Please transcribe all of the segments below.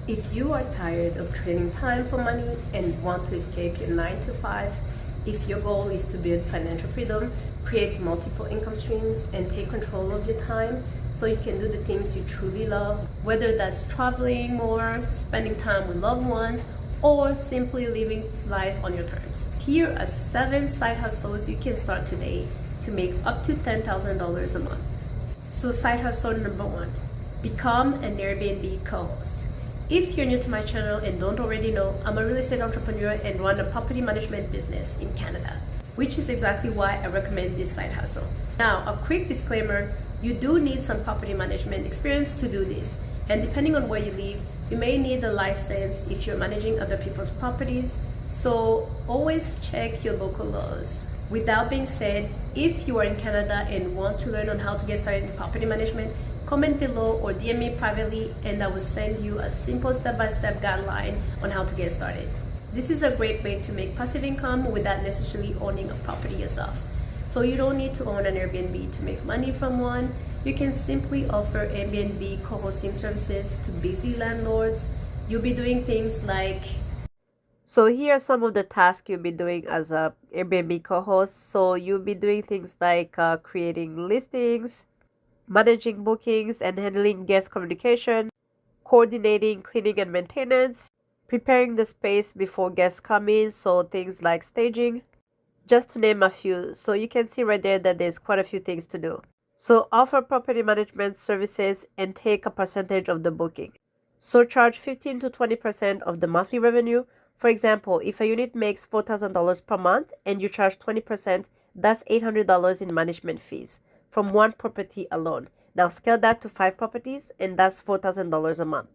If you are tired of trading time for money and want to escape your 9 to 5, if your goal is to build financial freedom, create multiple income streams, and take control of your time so you can do the things you truly love, whether that's traveling more, spending time with loved ones, or simply living life on your terms. Here are 7 side hustles you can start today to make up to $10,000 a month. So side hustle number 1, become an Airbnb co-host. If you're new to my channel and don't already know, I'm a real estate entrepreneur and run a property management business in Canada, which is exactly why I recommend this side hustle. Now, a quick disclaimer, you do need some property management experience to do this. And depending on where you live, you may need a license if you're managing other people's properties. So always check your local laws. With that being said, if you are in Canada and want to learn on how to get started in property management, comment below or DM me privately and I will send you a simple step-by-step guideline on how to get started. This is a great way to make passive income without necessarily owning a property yourself. So you don't need to own an Airbnb to make money from one. You can simply offer Airbnb co-hosting services to busy landlords. You'll be doing things like... So here are some of the tasks you'll be doing as a Airbnb co-host. So you'll be doing things like creating listings, managing bookings and handling guest communication, coordinating cleaning and maintenance, preparing the space before guests come in, so things like staging, just to name a few. So you can see right there that there's quite a few things to do. So offer property management services and take a percentage of the booking. So charge 15 to 20% of the monthly revenue. For example, if a unit makes $4,000 per month and you charge 20%, that's $800 in management fees from one property alone. Now scale that to 5 properties and that's $4,000 a month.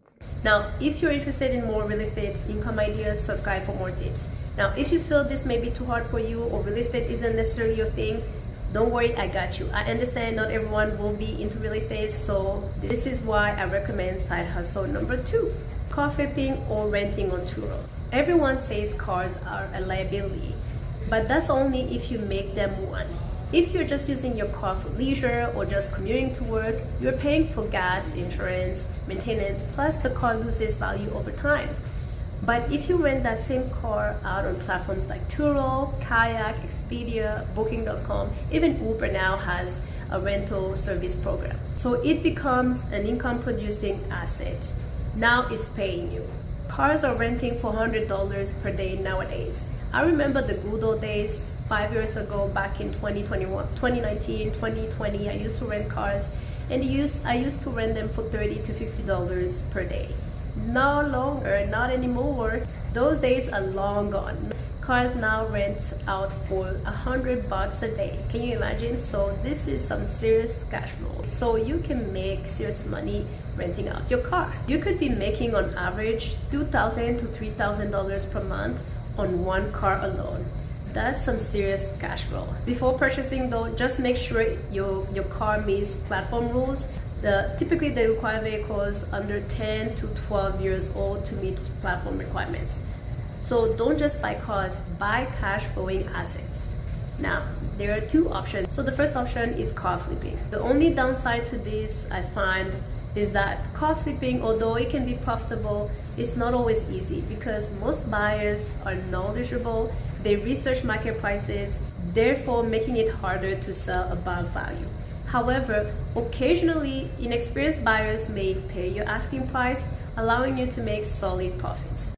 Now, if you're interested in more real estate income ideas, subscribe for more tips. Now, if you feel this may be too hard for you or real estate isn't necessarily your thing, don't worry, I got you. I understand not everyone will be into real estate, so this is why I recommend side hustle number 2, car flipping or renting on Turo. Everyone says cars are a liability, but that's only if you make them one. If you're just using your car for leisure or just commuting to work, you're paying for gas, insurance, maintenance, plus the car loses value over time. But if you rent that same car out on platforms like Turo, Kayak, Expedia, Booking.com, even Uber now has a rental service program. So it becomes an income producing asset. Now it's paying you. Cars are renting for $100 per day nowadays. I remember the good old days 5 years ago, back in 2019, 2020, I used to rent cars and I used to rent them for $30 to $50 per day. No longer, not anymore. Those days are long gone. Cars now rent out for $100 a day. Can you imagine? So this is some serious cash flow. So you can make serious money renting out your car. You could be making on average $2,000 to $3,000 per month on one car alone. That's some serious cash flow. Before purchasing though, just make sure your car meets platform rules. Typically they require vehicles under 10 to 12 years old to meet platform requirements. So don't just buy cars, buy cash flowing assets. Now, there are 2 options. So the first option is car flipping. The only downside to this I find is that car flipping, although it can be profitable, it's not always easy because most buyers are knowledgeable, they research market prices, therefore making it harder to sell above value. However, occasionally inexperienced buyers may pay your asking price, allowing you to make solid profits.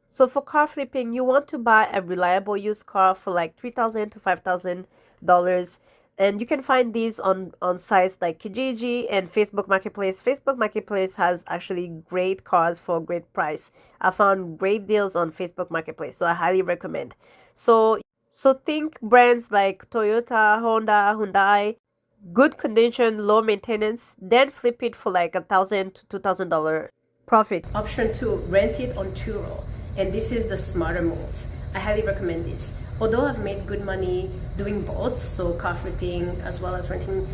So for car flipping, you want to buy a reliable used car for like $3,000 to $5,000. And you can find these on sites like Kijiji and Facebook Marketplace. Facebook Marketplace has actually great cars for a great price. I found great deals on Facebook Marketplace, so I highly recommend. So think brands like Toyota, Honda, Hyundai, good condition, low maintenance, then flip it for like $1,000 to $2,000 profit. Option 2, rent it on Turo. And this is the smarter move. I highly recommend this. Although I've made good money doing both, so car flipping as well as renting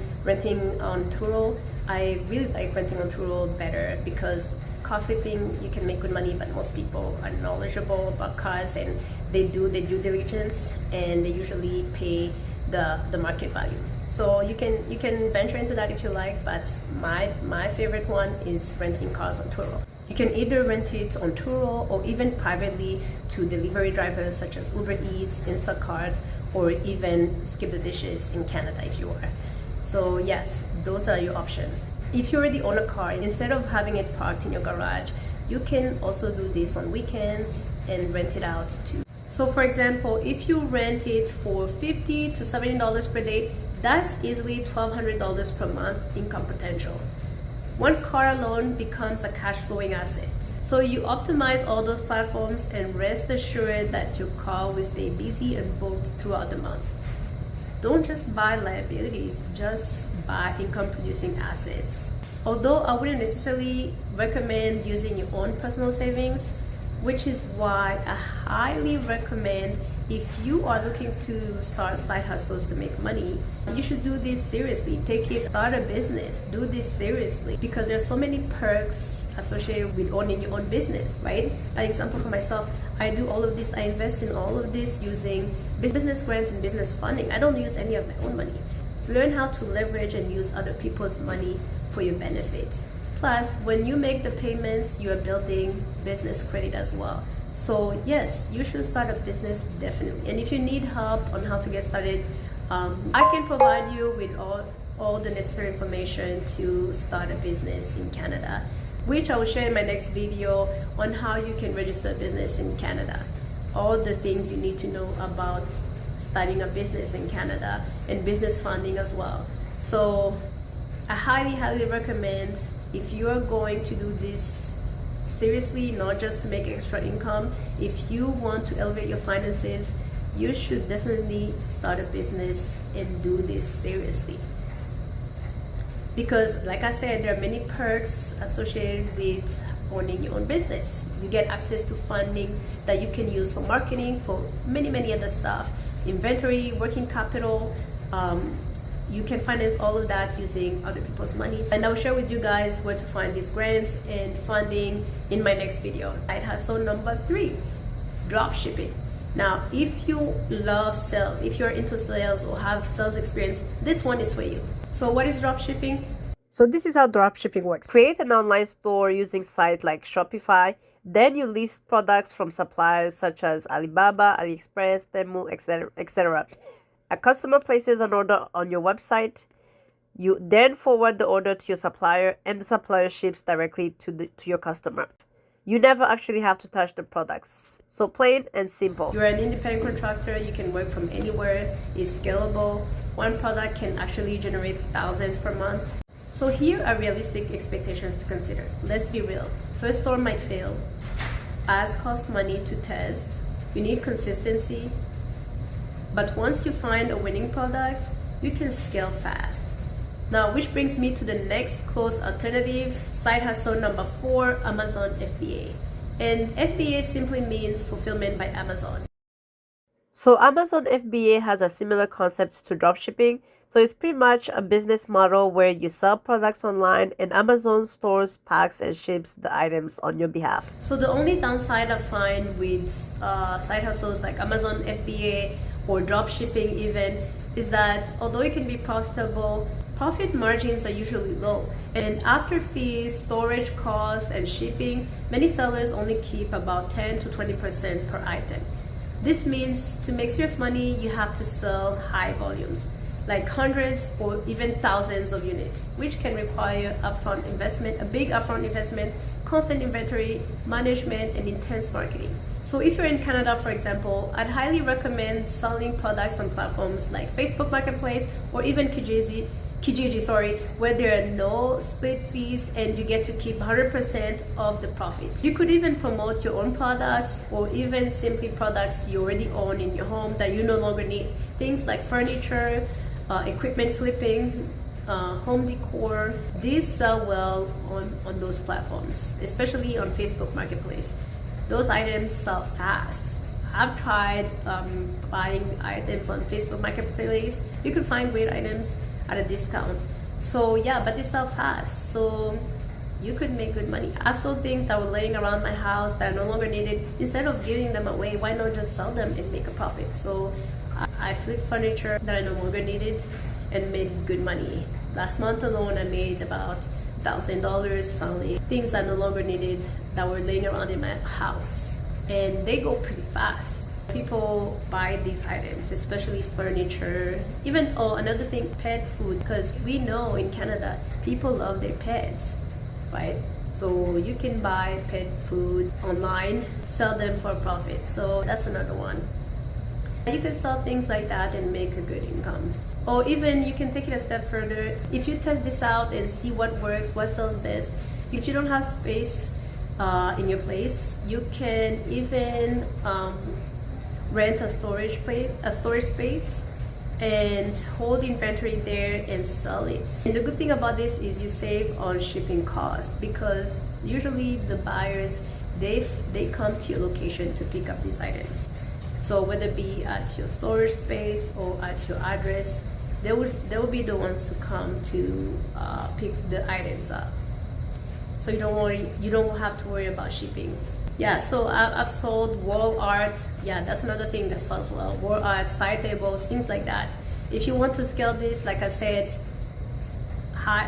on Turo, I really like renting on Turo better because car flipping, you can make good money, but most people are knowledgeable about cars and they do their due diligence and they usually pay the market value. So you can venture into that if you like, but my favorite one is renting cars on Turo. You can either rent it on Turo or even privately to delivery drivers such as Uber Eats, Instacart, or even Skip the Dishes in Canada if you are. So yes, those are your options. If you already own a car, instead of having it parked in your garage, you can also do this on weekends and rent it out too. So for example, if you rent it for $50 to $70 per day, that's easily $1,200 per month income potential. One car alone becomes a cash flowing asset. So you optimize all those platforms and rest assured that your car will stay busy and booked throughout the month. Don't just buy liabilities, just buy income producing assets. Although I wouldn't necessarily recommend using your own personal savings, which is why I highly recommend, if you are looking to start side hustles to make money, you should do this seriously. Start a business, do this seriously, because there's so many perks associated with owning your own business, right? By example, for myself, I do all of this, I invest in all of this using business grants and business funding. I don't use any of my own money. Learn how to leverage and use other people's money for your benefit. Plus, when you make the payments, you are building business credit as well. So yes, you should start a business, definitely. And if you need help on how to get started, I can provide you with all the necessary information to start a business in Canada, which I will share in my next video on how you can register a business in Canada. All the things you need to know about starting a business in Canada and business funding as well. So I highly recommend, if you are going to do this seriously, not just to make extra income, if you want to elevate your finances, you should definitely start a business and do this seriously. Because like I said, there are many perks associated with owning your own business. You get access to funding that you can use for marketing, for many other stuff, inventory, working capital. You can finance all of that using other people's money. And I'll share with you guys where to find these grants and funding in my next video. Side hustle number 3, drop shipping. Now, if you love sales, if you're into sales or have sales experience, this one is for you. So what is drop shipping? So this is how drop shipping works. Create an online store using sites like Shopify. Then you list products from suppliers such as Alibaba, AliExpress, Temu, etc. A customer places an order on your website. You then forward the order to your supplier, and the supplier ships directly to your customer. You never actually have to touch the products. So plain and simple. You're an independent contractor, you can work from anywhere, it's scalable. One product can actually generate thousands per month. So here are realistic expectations to consider. Let's be real. First store might fail. Ads cost money to test. You need consistency. But once you find a winning product, you can scale fast. Now, which brings me to the next close alternative, side hustle number 4, Amazon FBA. And FBA simply means fulfillment by Amazon. So Amazon FBA has a similar concept to dropshipping. So it's pretty much a business model where you sell products online and Amazon stores, packs, and ships the items on your behalf. So the only downside I find with side hustles like Amazon FBA or dropshipping even is that although it can be profitable, profit margins are usually low. And after fees, storage costs, and shipping, many sellers only keep about 10 to 20% per item. This means to make serious money, you have to sell high volumes, like hundreds or even thousands of units, which can require upfront investment, a big upfront investment, constant inventory management, and intense marketing. So if you're in Canada, for example, I'd highly recommend selling products on platforms like Facebook Marketplace or even Kijiji, where there are no split fees and you get to keep 100% of the profits. You could even promote your own products or even simply products you already own in your home that you no longer need. Things like furniture, equipment flipping, home decor. These sell well on those platforms, especially on Facebook Marketplace. Those items sell fast. I've tried buying items on Facebook Marketplace. You can find great items at a discount. So yeah, but they sell fast. So you could make good money. I've sold things that were laying around my house that are no longer needed. Instead of giving them away, why not just sell them and make a profit? So I flipped furniture that I no longer needed and made good money. Last month alone, I made about $1,000 selling things that no longer needed, that were laying around in my house, and they go pretty fast. People buy these items, especially furniture, even, oh, another thing, pet food, because we know in Canada people love their pets, right? So you can buy pet food online, sell them for a profit. So that's another one. You can sell things like that and make a good income. Or even you can take it a step further. If you test this out and see what works, what sells best, if you don't have space in your place, you can even rent a storage space and hold inventory there and sell it. And the good thing about this is you save on shipping costs, because usually the buyers, they come to your location to pick up these items. So whether it be at your storage space or at your address, they will be the ones to come to pick the items up. So you don't have to worry about shipping. Yeah, so I've sold wall art. Yeah, that's another thing that sells well. Wall art, side tables, things like that. If you want to scale this, like I said,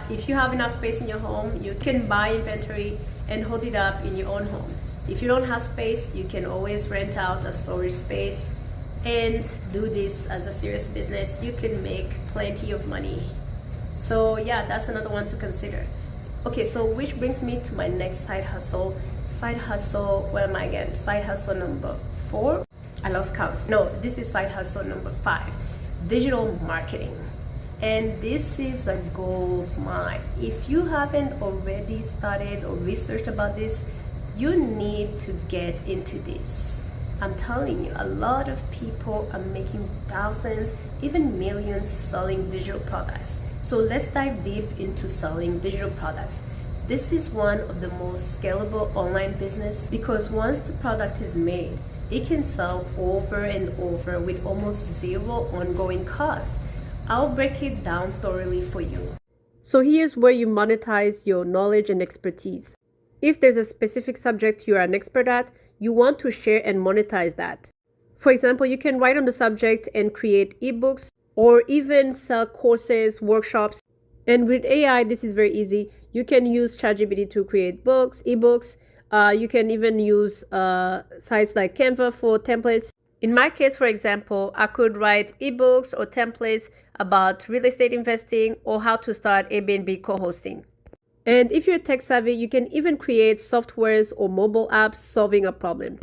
if you have enough space in your home, you can buy inventory and hold it up in your own home. If you don't have space, you can always rent out a storage space and do this as a serious business. You can make plenty of money. So yeah, that's another one to consider. Okay, so which brings me to my next side hustle. Side hustle, where am I again? Side hustle number 4? I lost count. No, this is side hustle number 5, digital marketing. And this is a gold mine. If you haven't already started or researched about this, you need to get into this. I'm telling you, a lot of people are making thousands, even millions selling digital products. So let's dive deep into selling digital products. This is one of the most scalable online business, because once the product is made, it can sell over and over with almost zero ongoing costs. I'll break it down thoroughly for you. So here's where you monetize your knowledge and expertise. If there's a specific subject you're an expert at, you want to share and monetize that. For example, you can write on the subject and create ebooks, or even sell courses, workshops. And with AI, this is very easy. You can use ChatGPT to create ebooks. You can even use sites like Canva for templates. In my case, for example, I could write ebooks or templates about real estate investing or how to start Airbnb co-hosting. And if you're tech savvy, you can even create softwares or mobile apps solving a problem.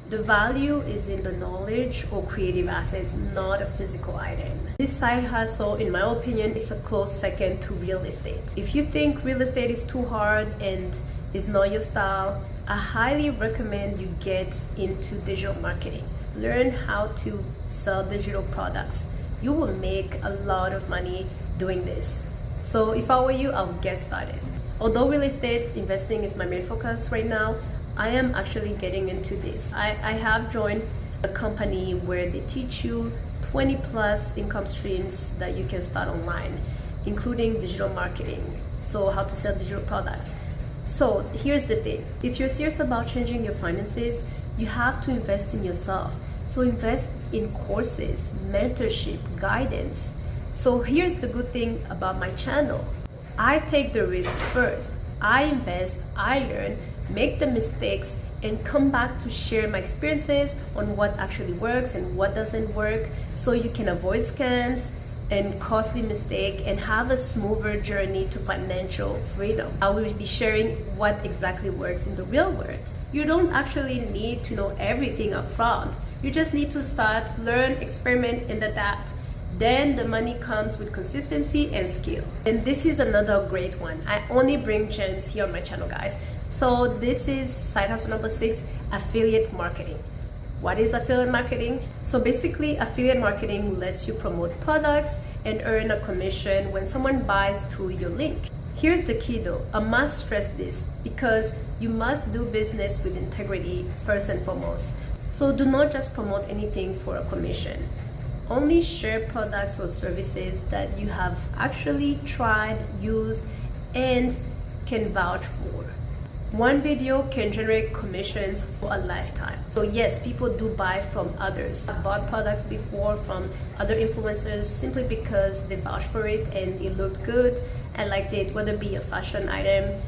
The value is in the knowledge or creative assets, not a physical item. This side hustle, in my opinion, is a close second to real estate. If you think real estate is too hard and is not your style, I highly recommend you get into digital marketing. Learn how to sell digital products. You will make a lot of money doing this. So if I were you, I'll get started. Although real estate investing is my main focus right now, I am actually getting into this. I have joined a company where they teach you 20 plus income streams that you can start online, including digital marketing. So how to sell digital products. So here's the thing. If you're serious about changing your finances, you have to invest in yourself. So invest in courses, mentorship, guidance. So here's the good thing about my channel. I take the risk first. I invest, I learn, make the mistakes, and come back to share my experiences on what actually works and what doesn't work, so you can avoid scams and costly mistakes and have a smoother journey to financial freedom. I will be sharing what exactly works in the real world. You don't actually need to know everything up front. You just need to start, learn, experiment, and adapt. Then the money comes with consistency and skill. And this is another great one. I only bring gems here on my channel, guys. So this is side hustle number 6, affiliate marketing. What is affiliate marketing? So basically, affiliate marketing lets you promote products and earn a commission when someone buys through your link. Here's the key though, I must stress this, because you must do business with integrity first and foremost. So do not just promote anything for a commission. Only share products or services that you have actually tried, used, and can vouch for. One video can generate commissions for a lifetime. So yes, people do buy from others. I bought products before from other influencers simply because they vouched for it and it looked good I liked it, whether it be a fashion item,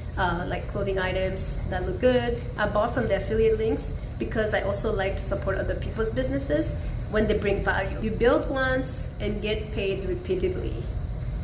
like clothing items that look good. I bought from the affiliate links because I also like to support other people's businesses when they bring value. You build once and get paid repeatedly.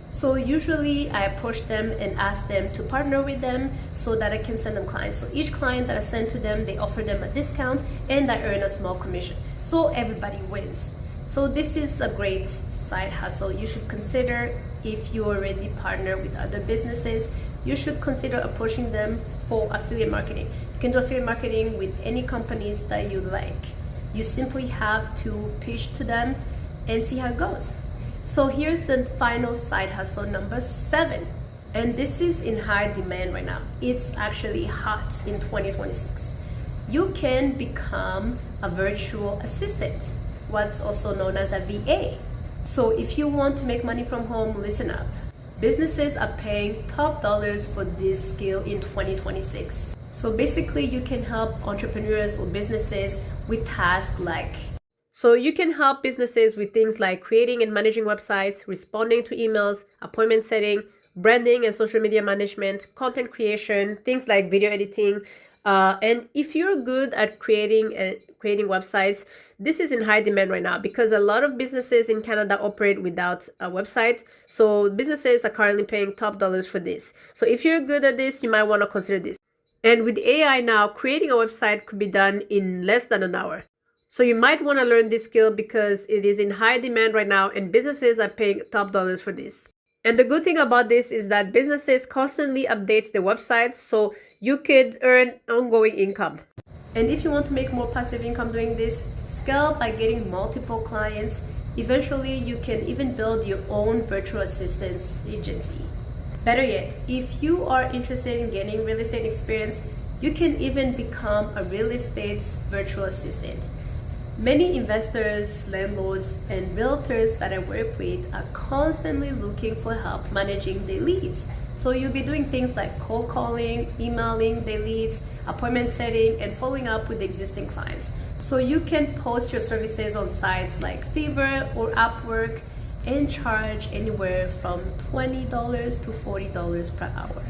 So usually I approach them and ask them to partner with them so that I can send them clients. So each client that I send to them, they offer them a discount and I earn a small commission. So everybody wins. So this is a great side hustle. You should consider, if you already partner with other businesses, you should consider approaching them for affiliate marketing. You can do affiliate marketing with any companies that you like. You simply have to pitch to them and see how it goes. So here's the final side hustle, number 7. And this is in high demand right now. It's actually hot in 2026. You can become a virtual assistant, what's also known as a VA. So if you want to make money from home, listen up. Businesses are paying top dollars for this skill in 2026. So basically you can help entrepreneurs or businesses with tasks like, so you can help businesses with things like creating and managing websites, responding to emails, appointment setting, branding and social media management, content creation, things like video editing. And if you're good at creating websites, this is in high demand right now because a lot of businesses in Canada operate without a website. So businesses are currently paying top dollars for this. So if you're good at this, you might want to consider this. And with AI now, creating a website could be done in less than an hour. So you might want to learn this skill because it is in high demand right now and businesses are paying top dollars for this. And the good thing about this is that businesses constantly update their websites, so you could earn ongoing income. And if you want to make more passive income doing this, scale by getting multiple clients. Eventually, you can even build your own virtual assistance agency. Better yet, if you are interested in getting real estate experience, you can even become a real estate virtual assistant. Many investors, landlords, and realtors that I work with are constantly looking for help managing their leads. So you'll be doing things like cold calling, emailing their leads, appointment setting, and following up with existing clients. So you can post your services on sites like Fiverr or Upwork and charge anywhere from $20 to $40 per hour.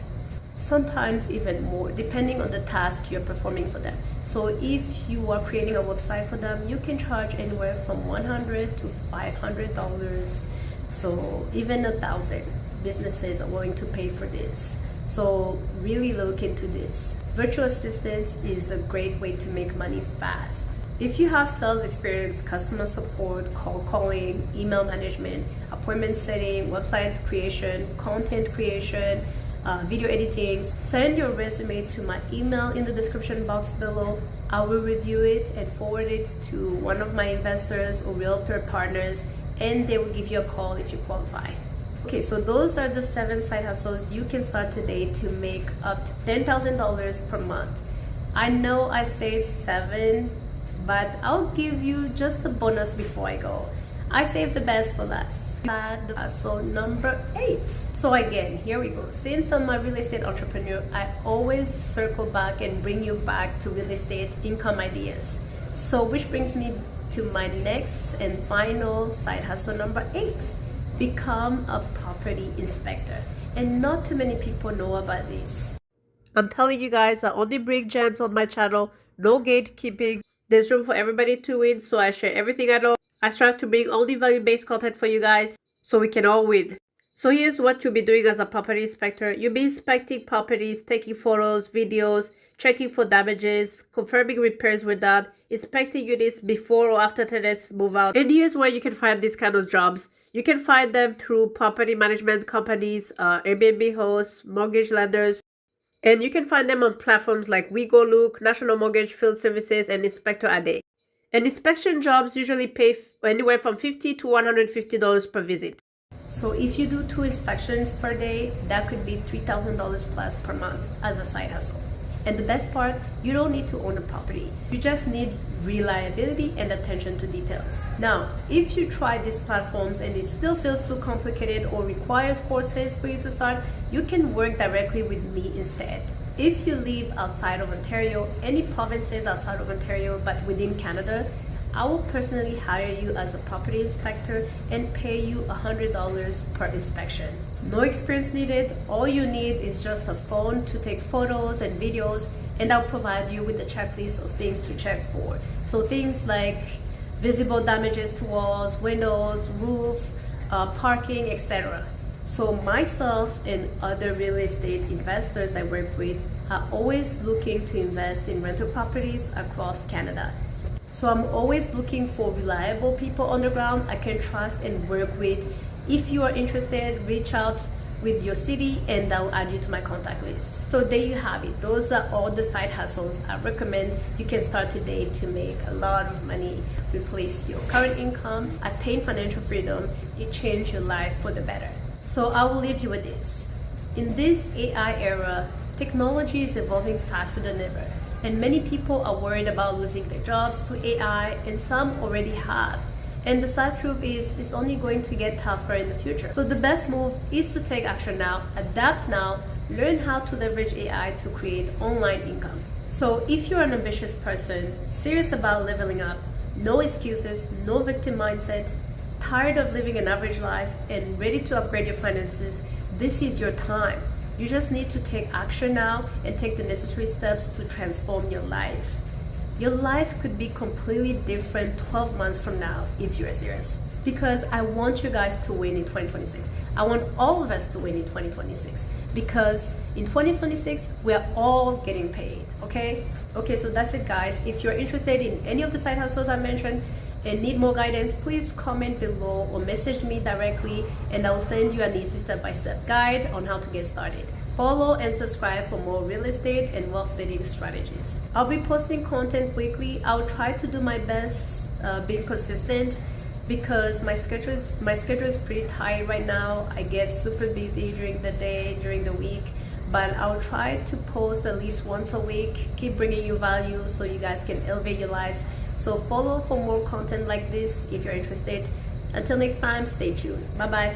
Sometimes even more, depending on the task you're performing for them. So if you are creating a website for them, you can charge anywhere from $100 to $500. So even $1,000 businesses are willing to pay for this. So really look into this. Virtual assistant is a great way to make money fast. If you have sales experience, customer support, call calling, email management, appointment setting, website creation, content creation, video editing, send your resume to my email in the description box below. I will review it and forward it to one of my investors or realtor partners, and they will give you a call if you qualify. Okay, so those are the 7 side hustles you can start today to make up to $10,000 per month. I know I say 7, but I'll give you just a bonus before I go. I saved the best for last. So number 8. So again, here we go. Since I'm a real estate entrepreneur, I always circle back and bring you back to real estate income ideas. So which brings me to my next and final side hustle, number 8. Become a property inspector. And not too many people know about this. I'm telling you guys, I only bring gems on my channel. No gatekeeping. There's room for everybody to win, so I share everything I know. I strive to bring only value-based content for you guys so we can all win. So here's what you'll be doing as a property inspector. You'll be inspecting properties, taking photos, videos, checking for damages, confirming repairs were done, inspecting units before or after tenants move out. And here's where you can find these kind of jobs. You can find them through property management companies, Airbnb hosts, mortgage lenders, and you can find them on platforms like WeGoLook, National Mortgage Field Services, and Inspector a Day. And inspection jobs usually pay anywhere from $50 to $150 per visit. So if you do 2 inspections per day, that could be $3,000 plus per month as a side hustle. And the best part, you don't need to own a property. You just need reliability and attention to details. Now, if you try these platforms and it still feels too complicated or requires courses for you to start, you can work directly with me instead. If you live outside of Ontario, any provinces outside of Ontario but within Canada, I will personally hire you as a property inspector and pay you $100 per inspection. No experience needed. All you need is just a phone to take photos and videos, and I'll provide you with a checklist of things to check for. So things like visible damages to walls, windows, roof, parking, etc. So myself and other real estate investors I work with are always looking to invest in rental properties across Canada. So I'm always looking for reliable people on the ground I can trust and work with. If you are interested, reach out with your city and I'll add you to my contact list. So there you have it. Those are all the side hustles I recommend you can start today to make a lot of money, replace your current income, attain financial freedom, and change your life for the better. So I will leave you with this. In this AI era, technology is evolving faster than ever, and many people are worried about losing their jobs to AI, and some already have. And the sad truth is, it's only going to get tougher in the future. So the best move is to take action now, adapt now, learn how to leverage AI to create online income. So if you're an ambitious person, serious about leveling up, no excuses, no victim mindset, tired of living an average life, and ready to upgrade your finances, this is your time. You just need to take action now and take the necessary steps to transform your life. Your life could be completely different 12 months from now if you're serious. Because I want you guys to win in 2026. I want all of us to win in 2026. Because in 2026, we're all getting paid, okay? Okay, so that's it, guys. If you're interested in any of the side hustles I mentioned and need more guidance, please comment below or message me directly and I'll send you an easy step-by-step guide on how to get started. Follow and subscribe for more real estate and wealth building strategies. I'll be posting content weekly. I'll try to do my best being consistent because my schedule is pretty tight right now. I get super busy during the day, during the week, but I'll try to post at least once a week, keep bringing you value so you guys can elevate your lives. So follow for more content like this if you're interested. Until next time, stay tuned. Bye-bye.